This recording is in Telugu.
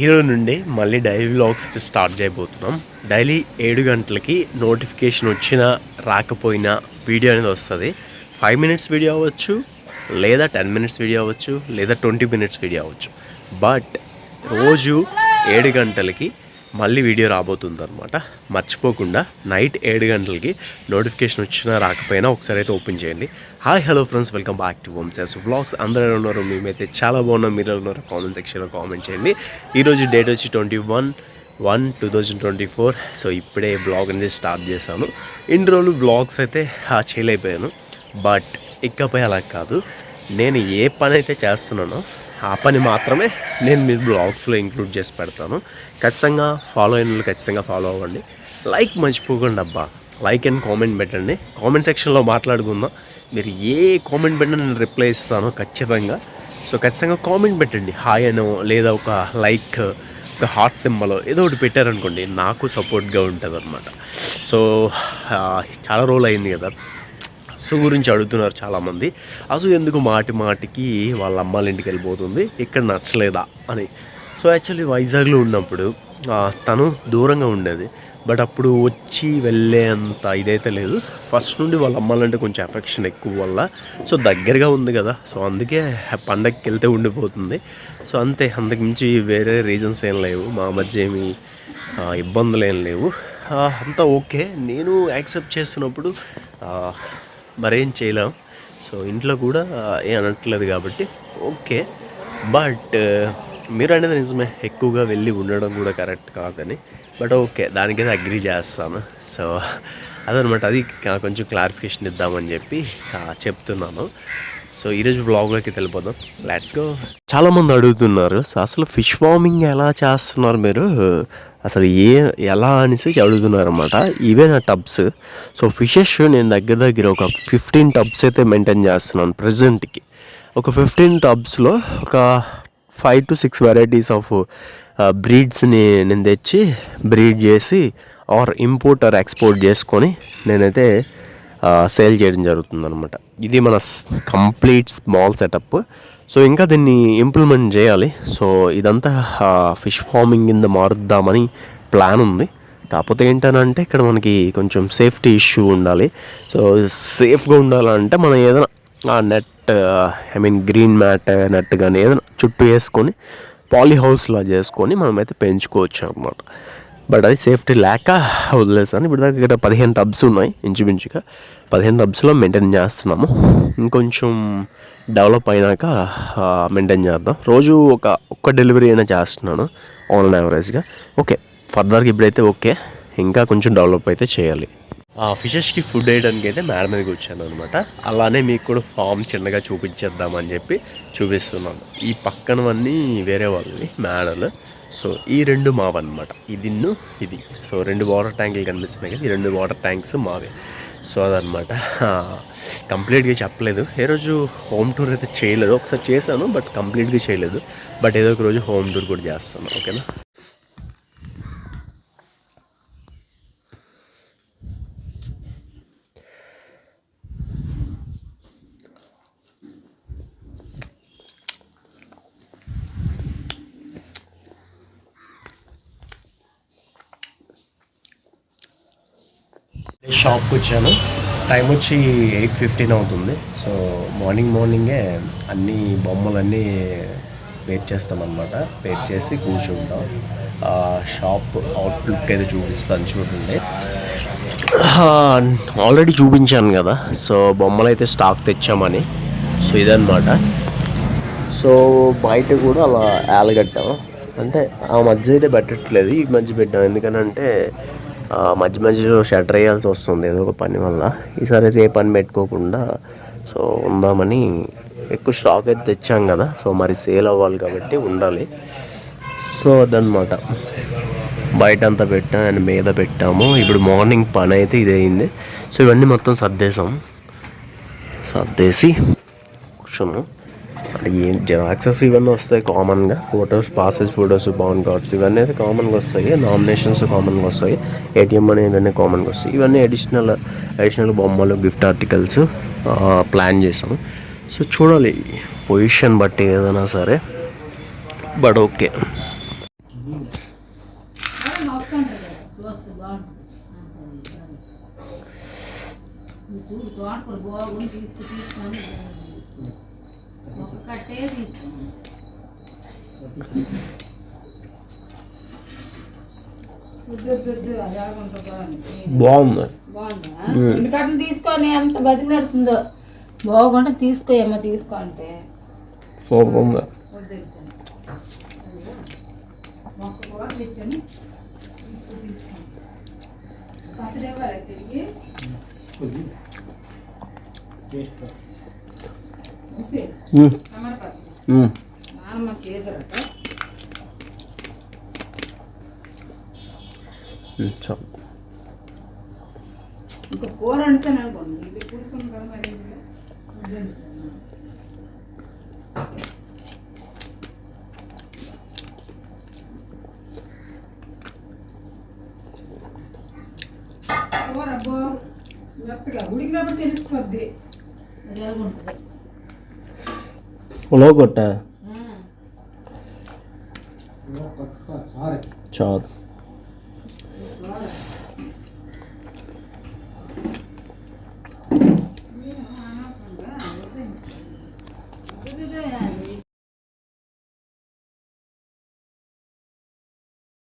ఈరోజు నుండి మళ్ళీ డైలీ వ్లాగ్స్ స్టార్ట్ చేయబోతున్నాం. డైలీ 7 గంటలకి నోటిఫికేషన్ వచ్చినా రాకపోయినా వీడియో అనేది వస్తుంది. 5 మినిట్స్ వీడియో అవ్వచ్చు, లేదా 10 మినిట్స్ వీడియో అవ్వచ్చు, లేదా 20 మినిట్స్ వీడియో అవ్వచ్చు. బట్ రోజు 7 గంటలకి మళ్ళీ వీడియో రాబోతుంది అనమాట. మర్చిపోకుండా నైట్ 7 గంటలకి నోటిఫికేషన్ వచ్చినా రాకపోయినా ఒకసారి అయితే ఓపెన్ చేయండి. Hi hello friends, welcome back to వంశాస్ వ్లాగ్స్. అందరూ ఉన్నారు, మేమైతే చాలా బాగున్నాం. మీరు ఉన్నారు, కామెంట్ సెక్షన్లో కామెంట్ చేయండి. ఈరోజు డేట్ వచ్చి 21/1/2024. సో ఇప్పుడే బ్లాగ్ అనేది స్టార్ట్ చేశాను. ఇన్ని రోజులు బ్లాగ్స్ అయితే చేయలేకపోయాను. బట్ ఇకపై అలా కాదు, నేను ఏ పని అయితే చేస్తున్నానో ఆ పని మాత్రమే నేను మీ బ్లాగ్స్లో ఇంక్లూడ్ చేసి పెడతాను. ఖచ్చితంగా ఫాలో అయిన వాళ్ళు ఖచ్చితంగా ఫాలో అవ్వండి. లైక్ మర్చిపోకండి అబ్బా, లైక్ అండ్ కామెంట్ పెట్టండి. కామెంట్ సెక్షన్లో మాట్లాడుకుందాం. మీరు ఏ కామెంట్ పెట్టినా నేను రిప్లై ఇస్తాను ఖచ్చితంగా. సో ఖచ్చితంగా కామెంట్ పెట్టండి. హాయ్ అనో లేదా ఒక లైక్, ఒక హార్ట్ సింబల్ ఏదో ఒకటి పెట్టారనుకోండి, నాకు సపోర్ట్గా ఉంటుంది అనమాట. సో చాలా రోజులు అయింది కదా, అసు గురించి అడుగుతున్నారు చాలామంది. అసు ఎందుకు మాటికి వాళ్ళ అమ్మాళ్ళ ఇంటికి వెళ్ళిపోతుంది, ఇక్కడ నచ్చలేదా అని. సో యాక్చువల్లీ వైజాగ్లో ఉన్నప్పుడు తను దూరంగా ఉండేది. బట్ అప్పుడు వచ్చి వెళ్ళే అంత ఇదైతే లేదు. ఫస్ట్ నుండి వాళ్ళ అమ్మాలంటే కొంచెం ఎఫెక్షన్ ఎక్కువ వల్ల, సో దగ్గరగా ఉంది కదా, సో అందుకే పండగకి వెళ్తే ఉండిపోతుంది. సో అంతే, అంతకుమించి వేరే రీజన్స్ ఏం లేవు. మా మధ్య ఏమి ఇబ్బందులు ఏం లేవు, అంతా ఓకే. నేను యాక్సెప్ట్ చేస్తున్నప్పుడు మరేం చేయలేం. సో ఇంట్లో కూడా ఏం అనట్లేదు కాబట్టి ఓకే. బట్ మీరు అనేది నిజమే, ఎక్కువగా వెళ్ళి ఉండడం కూడా కరెక్ట్ కాదని. బట్ ఓకే, దానికైతే అగ్రీ చేస్తాను. సో అదనమాట, అది కొంచెం క్లారిఫికేషన్ ఇద్దామని చెప్పి చెప్తున్నాను. సో ఈరోజు వ్లాగ్లోకి వెళ్ళిపోదాం, లెట్స్ గో. చాలామంది అడుగుతున్నారు, అసలు ఫిష్ ఫార్మింగ్ ఎలా చేస్తున్నారు మీరు, అసలు ఎలా అనేసి అడుగుతున్నారు అనమాట. ఇవే నా టబ్స్. సో ఫిషెస్ నేను దగ్గర ఒక 15 టబ్స్ అయితే మెయింటైన్ చేస్తున్నాను ప్రజెంట్కి. ఒక 15 టబ్స్లో ఒక 5 to 6 వెరైటీస్ ఆఫ్ బ్రీడ్స్ని నేను తెచ్చి బ్రీడ్ చేసి ఆర్ ఇంపోర్ట్ ఆర్ ఎక్స్పోర్ట్ చేసుకొని నేనైతే సేల్ చేయడం జరుగుతుంది అనమాట. ఇది మన కంప్లీట్ స్మాల్ సెటప్. సో ఇంకా దీన్ని ఇంప్లిమెంట్ చేయాలి. సో ఇదంతా ఫిష్ ఫార్మింగ్ కింద మారుద్దామని ప్లాన్ ఉంది. కాకపోతే ఏంటనంటే ఇక్కడ మనకి కొంచెం సేఫ్టీ ఇష్యూ ఉండాలి. సో సేఫ్గా ఉండాలంటే మనం ఏదైనా నెట్, గ్రీన్ మ్యాట్ నెట్ కానీ ఏదైనా చుట్టూ వేసుకొని పాలీ హౌస్లా చేసుకొని మనమైతే పెంచుకోవచ్చు అనమాట. బట్ అది సేఫ్టీ లేక వదిలేసాను. ఇప్పుడు దగ్గర 15 టబ్స్ ఉన్నాయి, ఇంచుమించుగా 15 టబ్స్లో మెయింటైన్ చేస్తున్నాము. ఇంకొంచెం డెవలప్ అయినాక మెయింటైన్ చేద్దాం. రోజు ఒక్క డెలివరీ అయినా చేస్తున్నాను ఆన్ యావరేజ్గా. ఓకే, ఫర్దర్గా ఇప్పుడైతే ఓకే, ఇంకా కొంచెం డెవలప్ అయితే చేయాలి. ఫిషెస్కి ఫుడ్ వేయడానికి అయితే మేడ మీదకి వచ్చాను అనమాట. అలానే మీకు కూడా ఫామ్ చిన్నగా చూపించేద్దామని చెప్పి చూపిస్తున్నాను. ఈ పక్కనవన్నీ వేరే వాళ్ళని మేడలు. సో ఈ 2 మావన్నమాట, ఇది. సో 2 వాటర్ ట్యాంకులు కనిపిస్తున్నాయి కదా, ఈ 2 వాటర్ ట్యాంక్స్ మావే. సో అదనమాట, కంప్లీట్గా చెప్పలేదు. ఏ రోజు హోమ్ టూర్ అయితే చేయలేదు. ఒకసారి చేశాను బట్ కంప్లీట్గా చేయలేదు. బట్ ఏదో ఒక రోజు హోమ్ టూర్ కూడా చేస్తాను, ఓకేనా. షాప్కి వచ్చాను. టైం వచ్చి 8:15 అవుతుంది. సో మార్నింగే అన్ని బొమ్మలన్నీ పేర్ చేస్తామన్నమాట. పేర్ చేసి కూర్చుంటాం. షాప్ అవుట్లుక్ అయితే చూపిస్తాను చూడండి. ఆల్రెడీ చూపించాను కదా, సో బొమ్మలు అయితే స్టాక్ తెచ్చామని. సో ఇదన్నమాట. సో బయట కూడా అలా ఏలగట్టాం, అంటే ఆ మధ్య అయితే పెట్టట్లేదు, ఈ మధ్య పెట్టాం. ఎందుకనంటే మధ్యలో షట్టర్ వేయాల్సి వస్తుంది ఏదో ఒక పని వల్ల. ఈసారి అయితే ఏ పని పెట్టుకోకుండా సో ఉందామని ఎక్కువ స్టాక్ అయితే తెచ్చాం కదా, సో మరి సేల్ అవ్వాలి కాబట్టి ఉండాలి. సో అదనమాట, బయట అంతా పెట్టాం అండ్ మీద పెట్టాము. ఇప్పుడు మార్నింగ్ పని అయితే ఇది అయింది. సో ఇవన్నీ మొత్తం సర్దేసి కూర్చున్నాం. ఏం జిరాక్సెస్ ఇవన్నీ వస్తాయి కామన్గా, పాసెస్ ఫొటోస్, బాండ్ కార్డ్స్ ఇవన్నీ అయితే కామన్గా వస్తాయి. నామినేషన్స్ కామన్గా వస్తాయి, ఏటీఎం మనీ ఇవన్నీ కామన్గా వస్తాయి. ఇవన్నీ అడిషనల్ బొమ్మలు, గిఫ్ట్ ఆర్టికల్స్ ప్లాన్ చేసాము. సో చూడాలి పొజిషన్ బట్టి ఏదైనా సరే, బట్ ఓకే. నొక్కండి కదా చూస్తే బాగుంటుంది చూడు తోటకూర బాగుంది తీసుకొని ఒక కట్టే తీసుకున్నాను బాగుంది. బాగుందా రెండు కట్టలు తీసుకొని ఎంత బతిలాడుతుందో బాగుంటే తీసుకోయమ్మా తీసుకో అంటే సూపర్ ఉంది. మొక్క కూడా తెచ్చాను పచ్చడి తిరిగి టమాటా పచ్చడి నానమ్మ చేశారట ఇంకా కూర వండుతాను అనుకోండి ఇది కూర్చొని కదా మరి కూర అబ్బో మెత్తగా ఉడికినప్పుడు తెలిసిపోద్ది అది ఎలాగుంటుంది ఉలవ కొట్ట చాలు